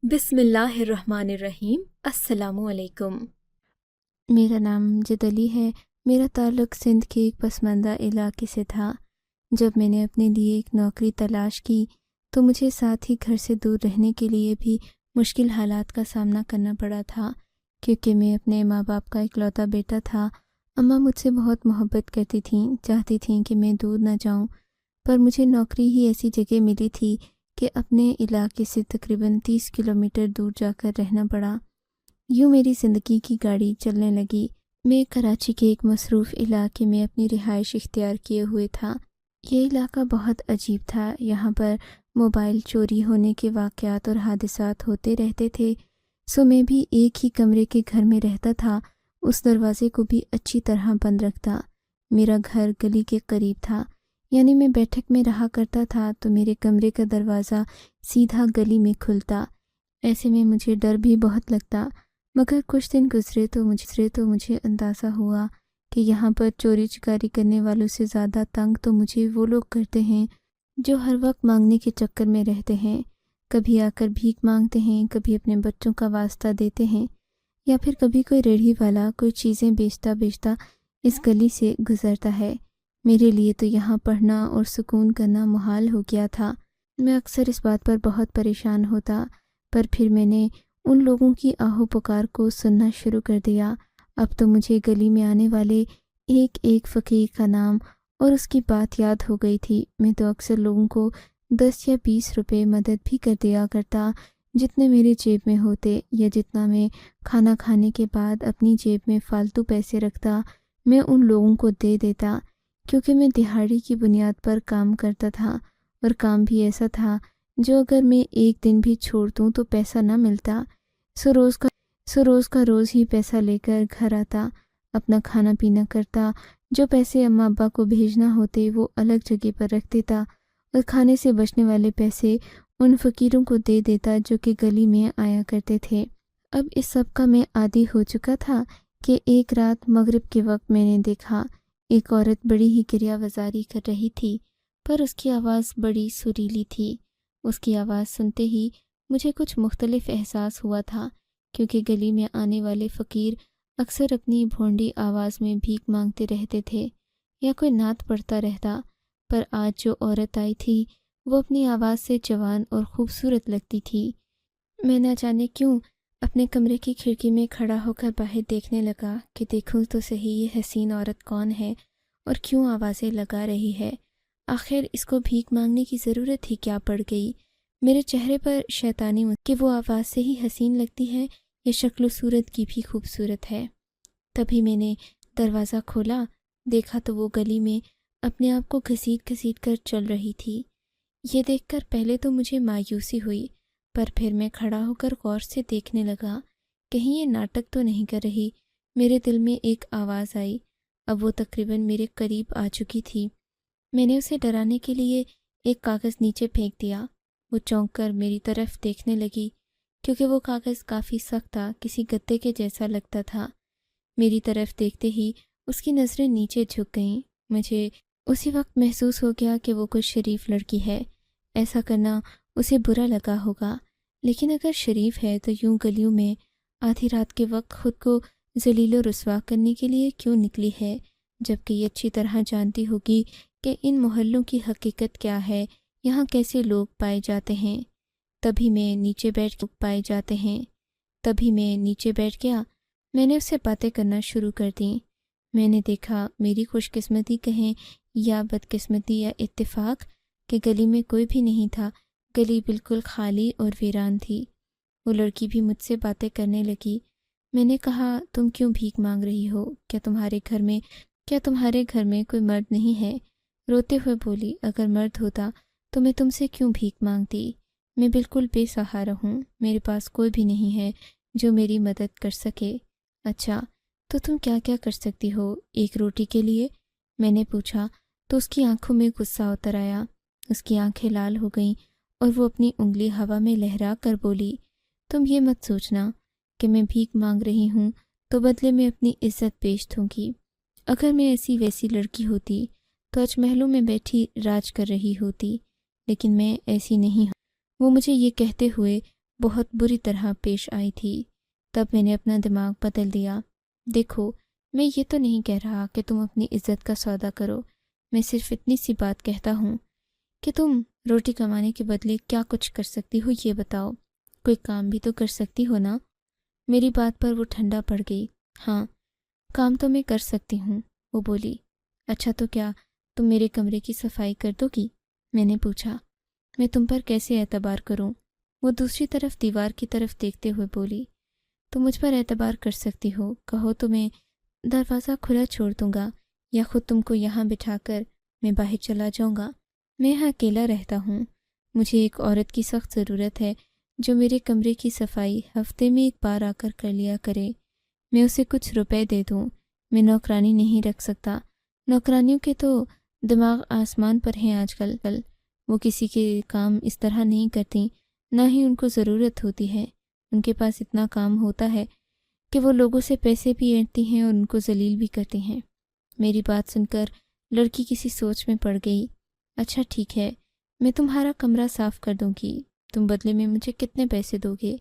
بسم اللہ الرحمن الرحیم۔ السلام علیکم۔ میرا نام امجد علی ہے۔ میرا تعلق سندھ کے ایک پسماندہ علاقے سے تھا۔ جب میں نے اپنے لیے ایک نوکری تلاش کی تو مجھے ساتھ ہی گھر سے دور رہنے کے لیے بھی مشکل حالات کا سامنا کرنا پڑا تھا، کیونکہ میں اپنے ماں باپ کا اکلوتا بیٹا تھا۔ اماں مجھ سے بہت محبت کرتی تھیں، چاہتی تھیں کہ میں دور نہ جاؤں، پر مجھے نوکری ہی ایسی جگہ ملی تھی کہ اپنے علاقے سے تقریباً 30 کلومیٹر دور جا کر رہنا پڑا۔ یوں میری زندگی کی گاڑی چلنے لگی۔ میں کراچی کے ایک مصروف علاقے میں اپنی رہائش اختیار کیے ہوئے تھا۔ یہ علاقہ بہت عجیب تھا۔ یہاں پر موبائل چوری ہونے کے واقعات اور حادثات ہوتے رہتے تھے، سو میں بھی ایک ہی کمرے کے گھر میں رہتا تھا، اس دروازے کو بھی اچھی طرح بند رکھتا۔ میرا گھر گلی کے قریب تھا، یعنی میں بیٹھک میں رہا کرتا تھا تو میرے کمرے کا دروازہ سیدھا گلی میں کھلتا۔ ایسے میں مجھے ڈر بھی بہت لگتا، مگر کچھ دن گزرے تو مجھے اندازہ ہوا کہ یہاں پر چوری چکاری کرنے والوں سے زیادہ تنگ تو مجھے وہ لوگ کرتے ہیں جو ہر وقت مانگنے کے چکر میں رہتے ہیں۔ کبھی آ کر بھیک مانگتے ہیں، کبھی اپنے بچوں کا واسطہ دیتے ہیں، یا پھر کبھی کوئی ریڑھی والا کوئی چیزیں بیچتا اس گلی سے گزرتا ہے۔ میرے لیے تو یہاں پڑھنا اور سکون کرنا محال ہو گیا تھا۔ میں اکثر اس بات پر بہت پریشان ہوتا، پر پھر میں نے ان لوگوں کی آہو پکار کو سننا شروع کر دیا۔ اب تو مجھے گلی میں آنے والے ایک ایک فقیر کا نام اور اس کی بات یاد ہو گئی تھی۔ میں تو اکثر لوگوں کو 10 یا 20 روپے مدد بھی کر دیا کرتا، جتنے میرے جیب میں ہوتے یا جتنا میں کھانا کھانے کے بعد اپنی جیب میں فالتو پیسے رکھتا، میں ان لوگوں کو دے دیتا، کیونکہ میں دہاڑی کی بنیاد پر کام کرتا تھا، اور کام بھی ایسا تھا جو اگر میں ایک دن بھی چھوڑ دوں تو پیسہ نہ ملتا۔ سو روز کا روز ہی پیسہ لے کر گھر آتا، اپنا کھانا پینا کرتا، جو پیسے اماں ابا کو بھیجنا ہوتے وہ الگ جگہ پر رکھ دیتا، اور کھانے سے بچنے والے پیسے ان فقیروں کو دے دیتا جو کہ گلی میں آیا کرتے تھے۔ اب اس سب کا میں عادی ہو چکا تھا کہ ایک رات مغرب کے وقت میں نے دیکھا ایک عورت بڑی ہی کریا وزاری کر رہی تھی، پر اس کی آواز بڑی سریلی تھی۔ اس کی آواز سنتے ہی مجھے کچھ مختلف احساس ہوا تھا، کیونکہ گلی میں آنے والے فقیر اکثر اپنی بھونڈی آواز میں بھیک مانگتے رہتے تھے یا کوئی نعت پڑھتا رہتا، پر آج جو عورت آئی تھی وہ اپنی آواز سے جوان اور خوبصورت لگتی تھی۔ میں نہ جانے کیوں اپنے کمرے کی کھڑکی میں کھڑا ہو کر باہر دیکھنے لگا کہ دیکھوں تو صحیح یہ حسین عورت کون ہے اور کیوں آوازیں لگا رہی ہے۔ آخر اس کو بھیک مانگنے کی ضرورت ہی کیا پڑ گئی؟ میرے چہرے پر شیطانی کہ وہ آواز سے ہی حسین لگتی ہے یا شکل و صورت کی بھی خوبصورت ہے۔ تبھی میں نے دروازہ کھولا، دیکھا تو وہ گلی میں اپنے آپ کو گھسیٹ کر چل رہی تھی۔ یہ دیکھ کر پہلے تو مجھے مایوسی ہوئی، پر پھر میں کھڑا ہو کر غور سے دیکھنے لگا، کہیں یہ ناٹک تو نہیں کر رہی۔ میرے دل میں ایک آواز آئی، اب وہ تقریباً میرے قریب آ چکی تھی۔ میں نے اسے ڈرانے کے لیے ایک کاغذ نیچے پھینک دیا۔ وہ چونک کر میری طرف دیکھنے لگی، کیونکہ وہ کاغذ کافی سخت تھا، کسی گدے کے جیسا لگتا تھا۔ میری طرف دیکھتے ہی اس کی نظریں نیچے جھک گئیں۔ مجھے اسی وقت محسوس ہو گیا کہ وہ کوئی شریف لڑکی ہے، ایسا کرنا اسے برا لگا ہوگا، لیکن اگر شریف ہے تو یوں گلیوں میں آدھی رات کے وقت خود کو ذلیل و رسوا کرنے کے لیے کیوں نکلی ہے، جبکہ یہ اچھی طرح جانتی ہوگی کہ ان محلوں کی حقیقت کیا ہے، یہاں کیسے لوگ پائے جاتے ہیں۔ تبھی میں نیچے بیٹھ گیا۔ میں نے اس سے باتیں کرنا شروع کر دیں۔ میں نے دیکھا، میری خوش قسمتی کہیں یا بدقسمتی یا اتفاق، کہ گلی میں کوئی بھی نہیں تھا، گلی بالکل خالی اور ویران تھی۔ وہ لڑکی بھی مجھ سے باتیں کرنے لگی۔ میں نے کہا، تم کیوں بھیک مانگ رہی ہو؟ کیا تمہارے گھر میں کوئی مرد نہیں ہے؟ روتے ہوئے بولی، اگر مرد ہوتا تو میں تم سے کیوں بھیک مانگتی؟ میں بالکل بے سہارا ہوں، میرے پاس کوئی بھی نہیں ہے جو میری مدد کر سکے۔ اچھا، تو تم کیا کیا کر سکتی ہو ایک روٹی کے لیے؟ میں نے پوچھا تو اس کی آنکھوں میں غصہ اتر آیا، اس کی آنکھیں لال ہو گئیں اور وہ اپنی انگلی ہوا میں لہرا کر بولی، تم یہ مت سوچنا کہ میں بھیک مانگ رہی ہوں تو بدلے میں اپنی عزت بیچ دوں گی۔ اگر میں ایسی ویسی لڑکی ہوتی تو آج محلوں میں بیٹھی راج کر رہی ہوتی، لیکن میں ایسی نہیں ہوں۔ وہ مجھے یہ کہتے ہوئے بہت بری طرح پیش آئی تھی۔ تب میں نے اپنا دماغ بدل دیا۔ دیکھو، میں یہ تو نہیں کہہ رہا کہ تم اپنی عزت کا سودا کرو، میں صرف اتنی سی بات کہتا ہوں کہ تم روٹی کمانے کے بدلے کیا کچھ کر سکتی ہو یہ بتاؤ، کوئی کام بھی تو کر سکتی ہو نا؟ میری بات پر وہ ٹھنڈا پڑ گئی۔ ہاں، کام تو میں کر سکتی ہوں، وہ بولی۔ اچھا، تو کیا تم میرے کمرے کی صفائی کر دو گی؟ میں نے پوچھا۔ میں تم پر کیسے اعتبار کروں؟ وہ دوسری طرف دیوار کی طرف دیکھتے ہوئے بولی۔ تم مجھ پر اعتبار کر سکتی ہو، کہو تو میں دروازہ کھلا چھوڑ دوں گا، یا خود تم کو یہاں بٹھا کر میں باہر چلا جاؤں گا۔ میں یہاں اکیلا رہتا ہوں، مجھے ایک عورت کی سخت ضرورت ہے جو میرے کمرے کی صفائی ہفتے میں ایک بار آ کر لیا کرے۔ میں اسے کچھ روپے دے دوں، میں نوکرانی نہیں رکھ سکتا۔ نوکرانیوں کے تو دماغ آسمان پر ہیں آج کل، وہ کسی کے کام اس طرح نہیں کرتی، نہ ہی ان کو ضرورت ہوتی ہے۔ ان کے پاس اتنا کام ہوتا ہے کہ وہ لوگوں سے پیسے بھی اینٹتی ہیں اور ان کو ذلیل بھی کرتی ہیں۔ میری بات سن کر لڑکی کسی سوچ میں پڑ گئی۔ اچھا ٹھیک ہے، میں تمہارا کمرہ صاف کر دوں گی، تم بدلے میں مجھے کتنے پیسے دو گے؟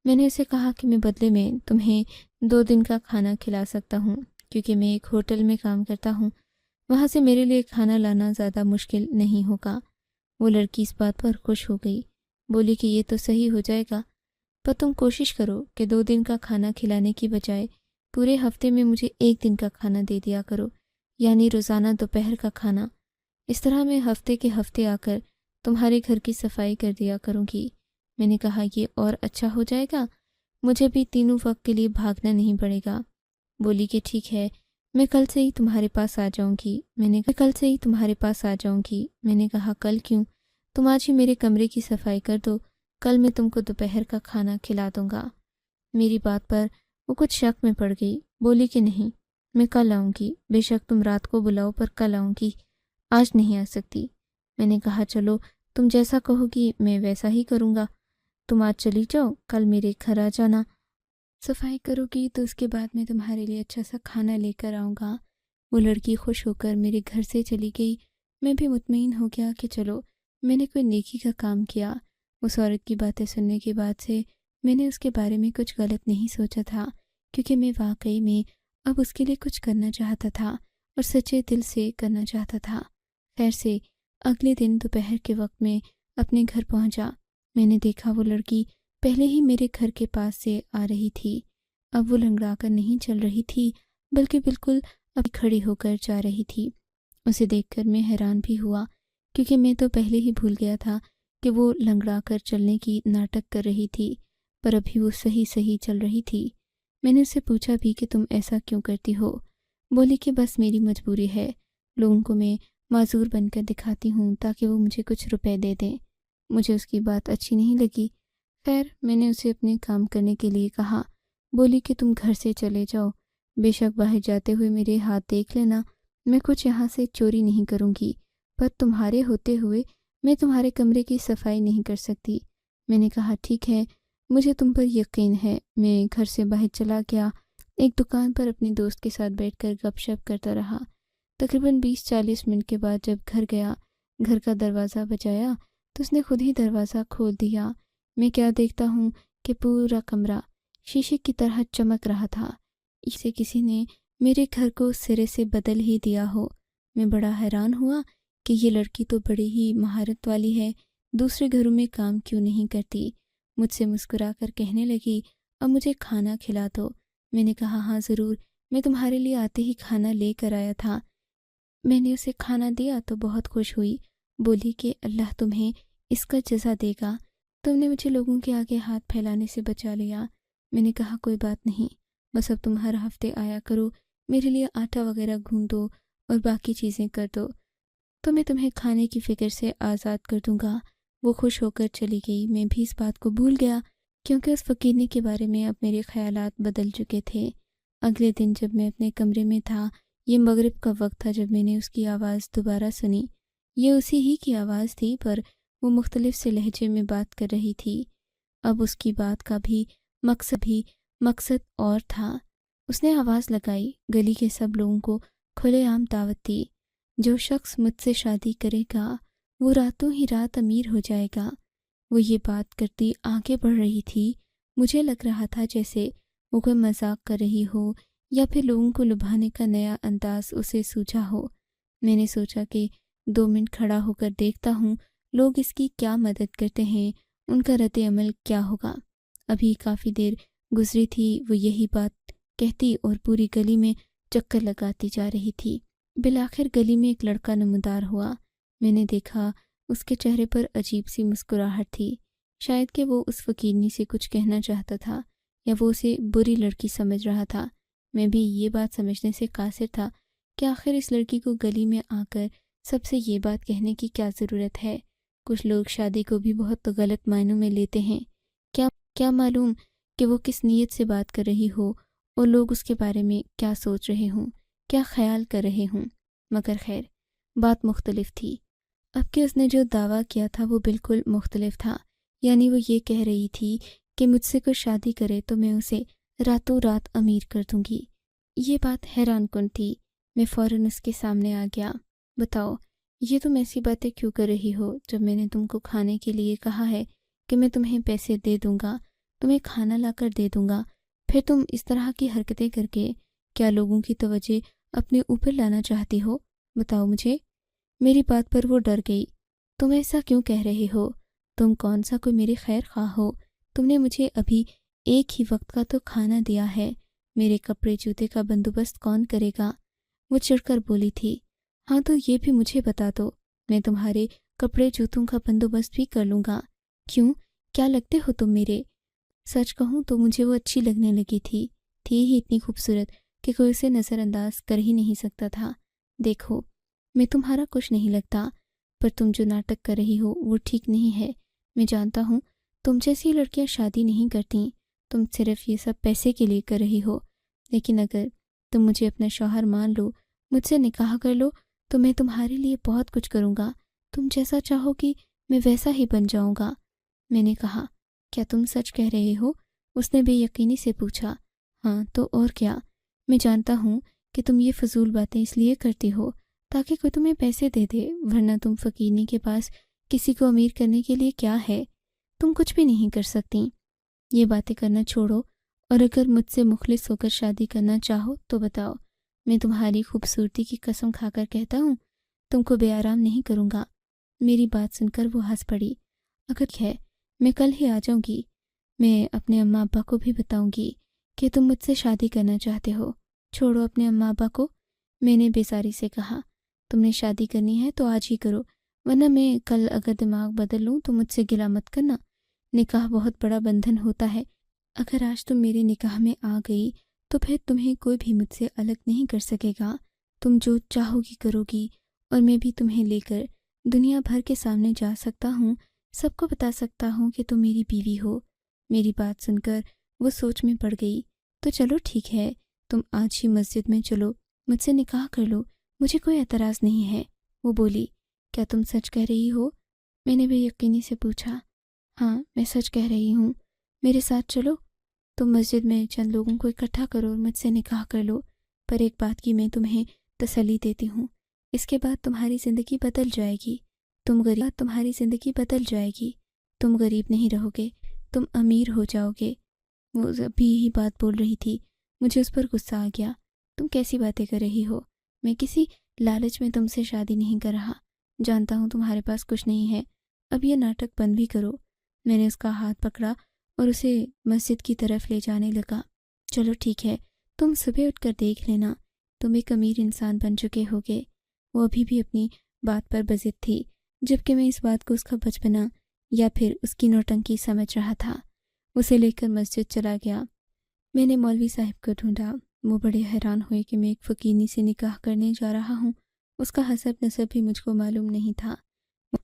میں نے اسے کہا کہ میں بدلے میں تمہیں 2 دن کا کھانا کھلا سکتا ہوں، کیونکہ میں ایک ہوٹل میں کام کرتا ہوں، وہاں سے میرے لیے کھانا لانا زیادہ مشکل نہیں ہوگا۔ وہ لڑکی اس بات پر خوش ہو گئی، بولی کہ یہ تو صحیح ہو جائے گا، پر تم کوشش کرو کہ 2 دن کا کھانا کھلانے کی بجائے پورے ہفتے میں مجھے 1 دن کا کھانا دے دیا کرو، یعنی روزانہ دوپہر کا کھانا۔ اس طرح میں ہفتے کے ہفتے آ کر تمہارے گھر کی صفائی کر دیا کروں گی۔ میں نے کہا یہ اور اچھا ہو جائے گا، مجھے بھی تینوں وقت کے لیے بھاگنا نہیں پڑے گا۔ بولی کہ ٹھیک ہے، میں کل سے ہی تمہارے پاس آ جاؤں گی۔ میں نے کہا کل کیوں؟ تم آج ہی میرے کمرے کی صفائی کر دو، کل میں تم کو دوپہر کا کھانا کھلا دوں گا۔ میری بات پر وہ کچھ شک میں پڑ گئی، بولی کہ نہیں، میں کل آؤں گی، بے شک تم رات کو بلاؤ پر کل آؤں گی، آج نہیں آ سکتی۔ میں نے کہا چلو، تم جیسا کہو گی میں ویسا ہی کروں گا، تم آج چلی جاؤ، کل میرے گھر آ جانا، صفائی کرو گی تو اس کے بعد میں تمہارے لیے اچھا سا کھانا لے کر آؤں گا۔ وہ لڑکی خوش ہو کر میرے گھر سے چلی گئی۔ میں بھی مطمئن ہو گیا کہ چلو، میں نے کوئی نیکی کا کام کیا۔ اس عورت کی باتیں سننے کے بعد سے میں نے اس کے بارے میں کچھ غلط نہیں سوچا تھا، کیونکہ میں واقعی میں اب اس کے لیے کچھ کرنا چاہتا تھا اور سچے دل سے کرنا چاہتا تھا۔ خیر سے اگلے دن دوپہر کے وقت میں اپنے گھر پہنچا۔ میں نے دیکھا وہ لڑکی پہلے ہی میرے گھر کے پاس سے آ رہی تھی۔ اب وہ لنگڑا کر نہیں چل رہی تھی، بلکہ بالکل اب کھڑی ہو کر جا رہی تھی۔ اسے دیکھ کر میں حیران بھی ہوا، کیونکہ میں تو پہلے ہی بھول گیا تھا کہ وہ لنگڑا کر چلنے کی ناٹک کر رہی تھی، پر ابھی وہ صحیح چل رہی تھی۔ میں نے اسے پوچھا بھی کہ تم ایسا کیوں کرتی ہو؟ بولی کہ بس میری مجبوری ہے، لوگوں کو میں معذور بن کر دکھاتی ہوں تاکہ وہ مجھے کچھ روپے دے دیں۔ مجھے اس کی بات اچھی نہیں لگی۔ خیر، میں نے اسے اپنے کام کرنے کے لیے کہا۔ بولی کہ تم گھر سے چلے جاؤ، بے شک باہر جاتے ہوئے میرے ہاتھ دیکھ لینا، میں کچھ یہاں سے چوری نہیں کروں گی، پر تمہارے ہوتے ہوئے میں تمہارے کمرے کی صفائی نہیں کر سکتی۔ میں نے کہا ٹھیک ہے، مجھے تم پر یقین ہے۔ میں گھر سے باہر چلا گیا، ایک دکان پر اپنے دوست کے ساتھ بیٹھ کر گپ شپ کرتا رہا۔ تقریباً 20-40 منٹ کے بعد جب گھر گیا، گھر کا دروازہ بجایا تو اس نے خود ہی دروازہ کھول دیا۔ میں کیا دیکھتا ہوں کہ پورا کمرہ شیشے کی طرح چمک رہا تھا، اسے کسی نے میرے گھر کو سرے سے بدل ہی دیا ہو۔ میں بڑا حیران ہوا کہ یہ لڑکی تو بڑی ہی مہارت والی ہے، دوسرے گھروں میں کام کیوں نہیں کرتی۔ مجھ سے مسکرا کر کہنے لگی اب مجھے کھانا کھلا دو۔ میں نے کہا ہاں ضرور، میں تمہارے لیے آتے ہی کھانا لے کر آیا تھا۔ میں نے اسے کھانا دیا تو بہت خوش ہوئی، بولی کہ اللہ تمہیں اس کا جزا دے گا، تم نے مجھے لوگوں کے آگے ہاتھ پھیلانے سے بچا لیا۔ میں نے کہا کوئی بات نہیں، بس اب تم ہر ہفتے آیا کرو، میرے لیے آٹا وغیرہ گھون دو اور باقی چیزیں کر دو، تو میں تمہیں کھانے کی فکر سے آزاد کر دوں گا۔ وہ خوش ہو کر چلی گئی۔ میں بھی اس بات کو بھول گیا، کیونکہ اس فقیرنے کے بارے میں اب میرے خیالات بدل چکے تھے۔ اگلے دن جب میں اپنے کمرے میں تھا، یہ مغرب کا وقت تھا جب میں نے اس کی آواز دوبارہ سنی۔ یہ اسی ہی کی آواز تھی، پر وہ مختلف سے لہجے میں بات کر رہی تھی۔ اب اس کی بات کا بھی مقصد اور تھا۔ اس نے آواز لگائی، گلی کے سب لوگوں کو کھلے عام دعوت دی، جو شخص مجھ سے شادی کرے گا وہ راتوں ہی رات امیر ہو جائے گا۔ وہ یہ بات کرتی آگے بڑھ رہی تھی۔ مجھے لگ رہا تھا جیسے وہ کوئی مذاق کر رہی ہو یا پھر لوگوں کو لبھانے کا نیا انداز اسے سوجھا ہو۔ میں نے سوچا کہ 2 منٹ کھڑا ہو کر دیکھتا ہوں لوگ اس کی کیا مدد کرتے ہیں، ان کا رد عمل کیا ہوگا۔ ابھی کافی دیر گزری تھی وہ یہی بات کہتی اور پوری گلی میں چکر لگاتی جا رہی تھی۔ بالآخر گلی میں ایک لڑکا نمودار ہوا۔ میں نے دیکھا اس کے چہرے پر عجیب سی مسکراہٹ تھی، شاید کہ وہ اس فقیرنی سے کچھ کہنا چاہتا تھا یا وہ اسے بری لڑکی سمجھ رہا تھا۔ میں بھی یہ بات سمجھنے سے قاصر تھا کہ آخر اس لڑکی کو گلی میں آ کر سب سے یہ بات کہنے کی کیا ضرورت ہے۔ کچھ لوگ شادی کو بھی بہت غلط معنوں میں لیتے ہیں۔ کیا معلوم کہ وہ کس نیت سے بات کر رہی ہو اور لوگ اس کے بارے میں کیا سوچ رہے ہوں، کیا خیال کر رہے ہوں۔ مگر خیر، بات مختلف تھی۔ اب کہ اس نے جو دعویٰ کیا تھا وہ بالکل مختلف تھا۔ یعنی وہ یہ کہہ رہی تھی کہ مجھ سے کوئی شادی کرے تو میں اسے راتوں رات امیر کر دوں گی۔ یہ بات حیران کن تھی۔ میں فوراً اس کے سامنے آ گیا۔ بتاؤ، یہ تم ایسی باتیں کیوں کر رہی ہو جب میں نے تم کو کھانے کے لیے کہا ہے کہ میں تمہیں پیسے دے دوں گا، تمہیں کھانا لا کر دے دوں گا، پھر تم اس طرح کی حرکتیں کر کے کیا لوگوں کی توجہ اپنے اوپر لانا چاہتی ہو؟ بتاؤ مجھے۔ میری بات پر وہ ڈر گئی۔ تم ایسا کیوں کہہ رہے ہو؟ تم کون سا کوئی میرے خیر خواہ ہو؟ تم نے مجھے ابھی ایک ہی وقت کا تو کھانا دیا ہے، میرے کپڑے جوتے کا بندوبست کون کرے گا؟ وہ چڑھ کر بولی تھی۔ ہاں تو یہ بھی مجھے بتا دو، میں تمہارے کپڑے جوتوں کا بندوبست بھی کر لوں گا۔ کیوں؟ کیا لگتے ہو تم میرے؟ سچ کہوں تو مجھے وہ اچھی لگنے لگی تھی ہی اتنی خوبصورت کہ کوئی اسے نظر انداز کر ہی نہیں سکتا تھا۔ دیکھو، میں تمہارا کچھ نہیں لگتا، پر تم جو ناٹک کر رہی ہو وہ ٹھیک نہیں ہے۔ میں جانتا ہوں تم جیسی لڑکیاں شادی نہیں کرتیں، تم صرف یہ سب پیسے کے لیے کر رہی ہو۔ لیکن اگر تم مجھے اپنا شوہر مان لو، مجھ سے نکاح کر لو، تو میں تمہارے لیے بہت کچھ کروں گا۔ تم جیسا چاہو گی میں ویسا ہی بن جاؤں گا۔ میں نے کہا، کیا تم سچ کہہ رہے ہو؟ اس نے بے یقینی سے پوچھا۔ ہاں تو اور کیا؟ میں جانتا ہوں کہ تم یہ فضول باتیں اس لیے کرتی ہو تاکہ کوئی تمہیں پیسے دے دے، ورنہ تم فقیرنی کے پاس کسی کو امیر کرنے کے لیے کیا ہے؟ تم کچھ بھی نہیں کر سکتی۔ یہ باتیں کرنا چھوڑو، اور اگر مجھ سے مخلص ہو کر شادی کرنا چاہو تو بتاؤ۔ میں تمہاری خوبصورتی کی قسم کھا کر کہتا ہوں تم کو بے آرام نہیں کروں گا۔ میری بات سن کر وہ ہنس پڑی۔ اگر ہے میں کل ہی آ جاؤں گی۔ میں اپنے اماں ابا کو بھی بتاؤں گی کہ تم مجھ سے شادی کرنا چاہتے ہو۔ چھوڑو اپنے اماں ابا کو، میں نے بیزاری سے کہا۔ تم نے شادی کرنی ہے تو آج ہی کرو، ورنہ میں کل اگر دماغ بدل لوں تو مجھ سے گلہ مت کرنا۔ نکاح بہت بڑا بندھن ہوتا ہے، اگر آج تم میرے نکاح میں آ گئی تو پھر تمہیں کوئی بھی مجھ سے الگ نہیں کر سکے گا۔ تم جو چاہو گی کرو گی، اور میں بھی تمہیں لے کر دنیا بھر کے سامنے جا سکتا ہوں، سب کو بتا سکتا ہوں کہ تم میری بیوی ہو۔ میری بات سن کر وہ سوچ میں پڑ گئی۔ تو چلو ٹھیک ہے، تم آج ہی مسجد میں چلو، مجھ سے نکاح کر لو، مجھے کوئی اعتراض نہیں ہے۔ وہ بولی، کیا تم سچ کہہ رہی ہو؟ میں نے بے یقینی سے پوچھا۔ ہاں، میں سچ کہہ رہی ہوں، میرے ساتھ چلو۔ تم مسجد میں چند لوگوں کو اکٹھا کرو اور مجھ سے نکاح کر لو، پر ایک بات کی میں تمہیں تسلی دیتی ہوں، اس کے بعد تمہاری زندگی بدل جائے گی۔ تمہاری زندگی بدل جائے گی، تم غریب نہیں رہو گے، تم امیر ہو جاؤ گے۔ وہ ابھی یہی بات بول رہی تھی، مجھے اس پر غصہ آ گیا۔ تم کیسی باتیں کر رہی ہو؟ میں کسی لالچ میں تم سے شادی نہیں کر رہا، جانتا ہوں تمہارے پاس کچھ نہیں ہے، اب یہ ناٹک بند بھی کرو۔ میں نے اس کا ہاتھ پکڑا اور اسے مسجد کی طرف لے جانے لگا۔ چلو ٹھیک ہے، تم صبح اٹھ کر دیکھ لینا، تم ایک امیر انسان بن چکے ہوگے۔ وہ ابھی بھی اپنی بات پر بضد تھی، جبکہ میں اس بات کو اس کا بچپنا یا پھر اس کی نوٹنکی سمجھ رہا تھا۔ اسے لے کر مسجد چلا گیا۔ میں نے مولوی صاحب کو ڈھونڈا۔ وہ بڑے حیران ہوئے کہ میں ایک فقیرنی سے نکاح کرنے جا رہا ہوں، اس کا حسب نسب بھی مجھ کو معلوم نہیں تھا۔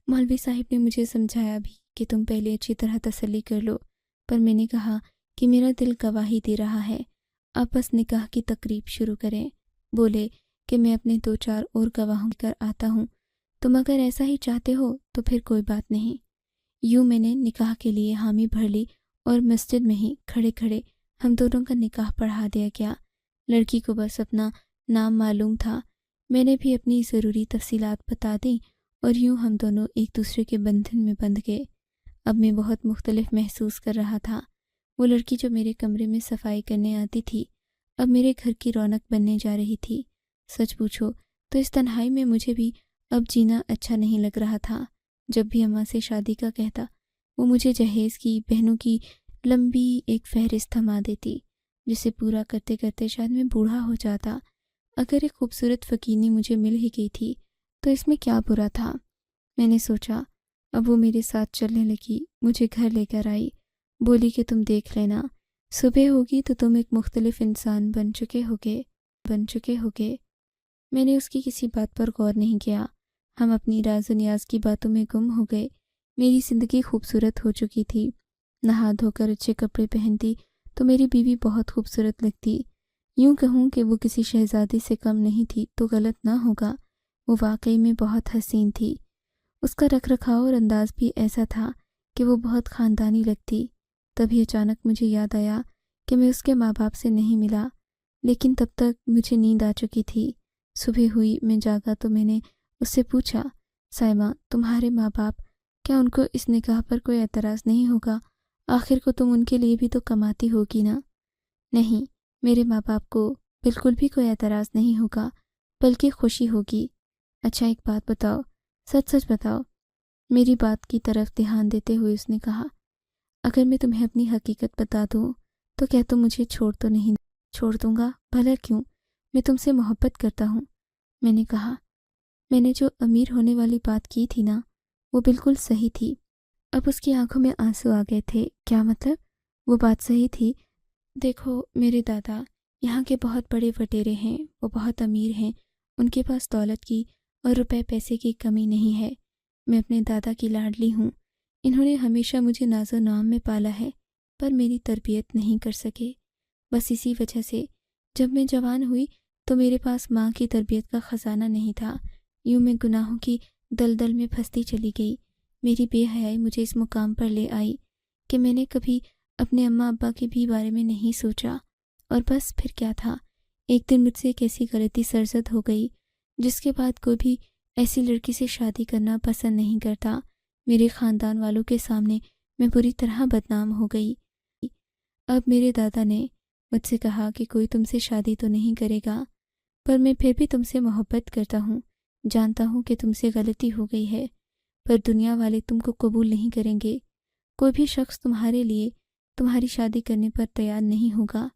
مولوی صاحب نے مجھے سمجھایا بھی کہ تم پہلے اچھی طرح تسلی کر لو، پر میں نے کہا کہ میرا دل گواہی دے رہا ہے، آپ بس نکاح کی تقریب شروع کریں۔ بولے کہ میں اپنے 2-4 اور گواہوں کر آتا ہوں، تم اگر ایسا ہی چاہتے ہو تو پھر کوئی بات نہیں۔ یوں میں نے نکاح کے لیے حامی بھر لی اور مسجد میں ہی کھڑے کھڑے ہم دونوں کا نکاح پڑھا دیا گیا۔ لڑکی کو بس اپنا نام معلوم تھا، میں نے بھی اپنی ضروری تفصیلات بتا دیں، اور یوں ہم دونوں ایک دوسرے کے بندھن میں بندھ گئے۔ اب میں بہت مختلف محسوس کر رہا تھا۔ وہ لڑکی جو میرے کمرے میں صفائی کرنے آتی تھی اب میرے گھر کی رونق بننے جا رہی تھی۔ سچ پوچھو تو اس تنہائی میں مجھے بھی اب جینا اچھا نہیں لگ رہا تھا۔ جب بھی اماں سے شادی کا کہتا وہ مجھے جہیز کی بہنوں کی لمبی ایک فہرست تھما دیتی جسے پورا کرتے کرتے شاید میں بوڑھا ہو جاتا۔ اگر ایک خوبصورت فقیرنی مجھے مل ہی گئی تھی تو اس میں کیا برا تھا؟ میں نے سوچا۔ اب وہ میرے ساتھ چلنے لگی، مجھے گھر لے کر آئی، بولی کہ تم دیکھ لینا، صبح ہوگی تو تم ایک مختلف انسان بن چکے ہوگے۔ میں نے اس کی کسی بات پر غور نہیں کیا۔ ہم اپنی راز و نیاز کی باتوں میں گم ہو گئے۔ میری زندگی خوبصورت ہو چکی تھی۔ نہا دھو کر اچھے کپڑے پہنتی تو میری بیوی بہت خوبصورت لگتی۔ یوں کہوں کہ وہ کسی شہزادی سے کم نہیں تھی تو غلط نہ ہوگا۔ وہ واقعی میں بہت حسین تھی۔ اس کا رکھ رکھاؤ اور انداز بھی ایسا تھا کہ وہ بہت خاندانی لگتی۔ تبھی اچانک مجھے یاد آیا کہ میں اس کے ماں باپ سے نہیں ملا، لیکن تب تک مجھے نیند آ چکی تھی۔ صبح ہوئی، میں جاگا تو میں نے اس سے پوچھا، سائمہ تمہارے ماں باپ، کیا ان کو اس نکاح پر کوئی اعتراض نہیں ہوگا؟ آخر کو تم ان کے لیے بھی تو کماتی ہوگی نا؟ نہیں، میرے ماں باپ کو بالکل بھی کوئی اعتراض نہیں ہوگا، بلکہ خوشی ہوگی۔ اچھا ایک بات بتاؤ، سچ سچ بتاؤ۔ میری بات کی طرف دھیان دیتے ہوئے اس نے کہا، اگر میں تمہیں اپنی حقیقت بتا دوں تو کیا تم مجھے چھوڑ دوں گا؟ بھلا کیوں؟ میں تم سے محبت کرتا ہوں۔ میں نے کہا، میں نے جو امیر ہونے والی بات کی تھی نا، وہ بالکل صحیح تھی۔ اب اس کی آنکھوں میں آنسو آ گئے تھے۔ کیا مطلب؟ وہ بات صحیح تھی؟ دیکھو میرے دادا یہاں کے بہت بڑے وٹیرے ہیں، وہ بہت امیر ہیں، ان کے پاس دولت کی اور روپے پیسے کی کمی نہیں ہے۔ میں اپنے دادا کی لاڈلی ہوں۔ انہوں نے ہمیشہ مجھے ناز و نام میں پالا ہے، پر میری تربیت نہیں کر سکے۔ بس اسی وجہ سے جب میں جوان ہوئی تو میرے پاس ماں کی تربیت کا خزانہ نہیں تھا۔ یوں میں گناہوں کی دلدل میں پھنستی چلی گئی۔ میری بے حیائی مجھے اس مقام پر لے آئی کہ میں نے کبھی اپنے اماں ابا کے بھی بارے میں نہیں سوچا، اور بس پھر کیا تھا، ایک دن مجھ سے ایک ایسی غلطی سرزد ہو گئی جس کے بعد کوئی بھی ایسی لڑکی سے شادی کرنا پسند نہیں کرتا۔ میرے خاندان والوں کے سامنے میں بری طرح بدنام ہو گئی۔ اب میرے دادا نے مجھ سے کہا کہ کوئی تم سے شادی تو نہیں کرے گا، پر میں پھر بھی تم سے محبت کرتا ہوں۔ جانتا ہوں کہ تم سے غلطی ہو گئی ہے، پر دنیا والے تم کو قبول نہیں کریں گے۔ کوئی بھی شخص تمہارے لیے تمہاری شادی کرنے پر تیار نہیں ہوگا۔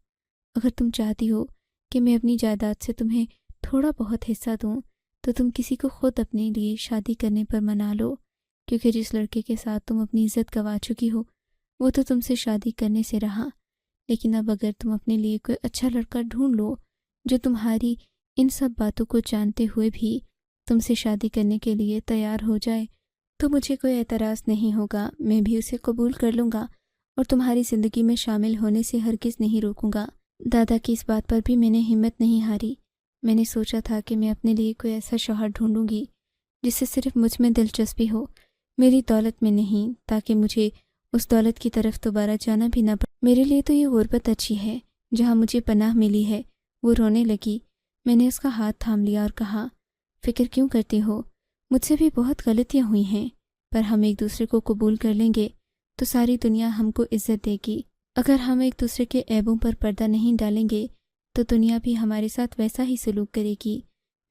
اگر تم چاہتی ہو کہ میں اپنی جائیداد سے تمہیں تھوڑا بہت حصہ دوں تو تم کسی کو خود اپنے لیے شادی کرنے پر منا لو، کیونکہ جس لڑکے کے ساتھ تم اپنی عزت گنوا چکی ہو وہ تو تم سے شادی کرنے سے رہا۔ لیکن اب اگر تم اپنے لیے کوئی اچھا لڑکا ڈھونڈ لو جو تمہاری ان سب باتوں کو جانتے ہوئے بھی تم سے شادی کرنے کے لیے تیار ہو جائے تو مجھے کوئی اعتراض نہیں ہوگا۔ میں بھی اسے قبول کر لوں گا اور تمہاری زندگی میں شامل ہونے سے ہرگز نہیں روکوں گا۔ دادا کی اس بات پر بھی میں نے ہمت نہیں ہاری۔ میں نے سوچا تھا کہ میں اپنے لیے کوئی ایسا شوہر ڈھونڈوں گی جس سے صرف مجھ میں دلچسپی ہو، میری دولت میں نہیں، تاکہ مجھے اس دولت کی طرف دوبارہ جانا بھی نہ پڑے۔ میرے لیے تو یہ غربت اچھی ہے جہاں مجھے پناہ ملی ہے۔ وہ رونے لگی۔ میں نے اس کا ہاتھ تھام لیا اور کہا، فکر کیوں کرتی ہو؟ مجھ سے بھی بہت غلطیاں ہوئی ہیں، پر ہم ایک دوسرے کو قبول کر لیں گے تو ساری دنیا ہم کو عزت دے گی۔ اگر ہم ایک دوسرے کے عیبوں پر پردہ نہیں ڈالیں گے تو دنیا بھی ہمارے ساتھ ویسا ہی سلوک کرے گی۔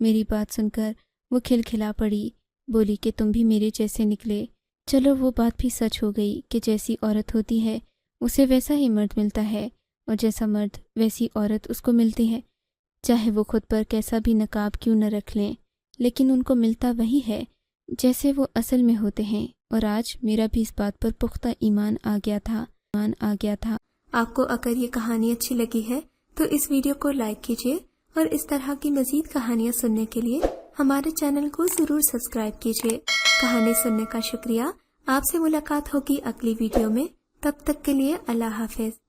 میری بات سن کر وہ کھلکھلا پڑی، بولی کہ تم بھی میرے جیسے نکلے۔ چلو وہ بات بھی سچ ہو گئی کہ جیسی عورت ہوتی ہے اسے ویسا ہی مرد ملتا ہے، اور جیسا مرد ویسی عورت اس کو ملتی ہے، چاہے وہ خود پر کیسا بھی نقاب کیوں نہ رکھ لیں، لیکن ان کو ملتا وہی ہے جیسے وہ اصل میں ہوتے ہیں۔ اور آج میرا بھی اس بات پر پختہ ایمان آ گیا تھا۔ آپ کو اگر یہ کہانی اچھی لگی ہے تو اس ویڈیو کو لائک کیجیے، اور اس طرح کی مزید کہانیاں سننے کے لیے ہمارے چینل کو ضرور سبسکرائب کیجیے۔ کہانی سننے کا شکریہ۔ آپ سے ملاقات ہوگی اگلی ویڈیو میں، تب تک کے لیے اللہ حافظ۔